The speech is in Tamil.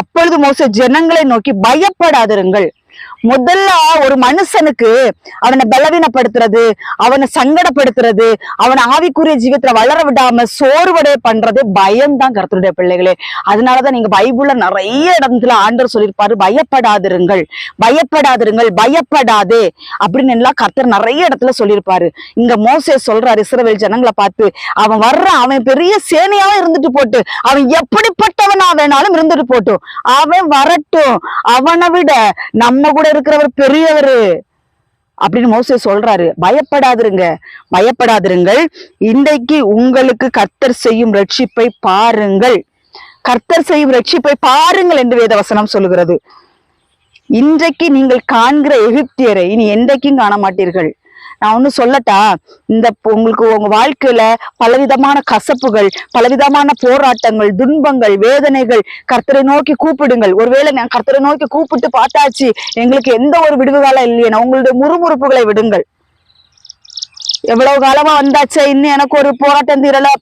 அப்பொழுது மோசே ஜனங்களை நோக்கி, பயப்படாதிருங்கள். முதல்ல ஒரு மனுஷனுக்கு அவனை பலவீனப்படுத்துறது, அவனை சங்கடப்படுத்துறது, அவனை ஆவிக்குரிய ஜீவியத்துல வளர விடாம சோர்வடைய பண்றது பயம்தான் கர்த்தருடைய பிள்ளைகளே. அதனாலதான் நீங்க பைபிள்ல நிறைய இடத்துல ஆண்டவர் சொல்லியிருப்பாரு, பயப்படாதிருங்கள், பயப்படாதிருங்கள், பயப்படாதே அப்படின்னு எல்லாம் கர்த்தர் நிறைய இடத்துல சொல்லியிருப்பாரு. இங்க மோசே சொல்றாரு இஸ்ரவேல் ஜனங்களை பார்த்து, அவன் அவன் பெரிய சேனையாவே இருந்துட்டு போட்டு, அவன் எப்படிப்பட்டவனா வேணாலும் இருந்துட்டு போட்டும், அவன் வரட்டும், அவனை விட நம்ம கூட இருக்கிறவர் பெரியவரு அப்படின்னு மோசே சொல்றாரு. பயப்படாதிருங்க, பயப்படாதிருங்கள், இன்றைக்கு உங்களுக்கு கர்த்தர் செய்யும் ரட்சிப்பை பாருங்கள், கர்த்தர் செய்யும் ரட்சிப்பை பாருங்கள் என்று வேதவசனம் சொல்லுகிறது. இன்றைக்கு நீங்கள் காண்கிற எகிப்தியரை இனி என்றைக்கும் காண மாட்டீர்கள். நான் ஒண்ணு சொல்லட்டா, உங்களுக்கு உங்க வாழ்க்கையில பலவிதமான கசப்புகள், பலவிதமான போராட்டங்கள், துன்பங்கள், வேதனைகள், கர்த்தரை நோக்கி கூப்பிடுங்கள். ஒருவேளை நான் கர்த்தரை நோக்கி கூப்பிட்டு பார்த்தாச்சு, எங்களுக்கு எந்த ஒரு விடுவு காலம் இல்லையா, உங்களுடைய முறுமுறுப்புகளை விடுங்கள். எவ்வளவு காலமா வந்தாச்சே, இன்னும் எனக்கு ஒரு போராட்டம் தீரல,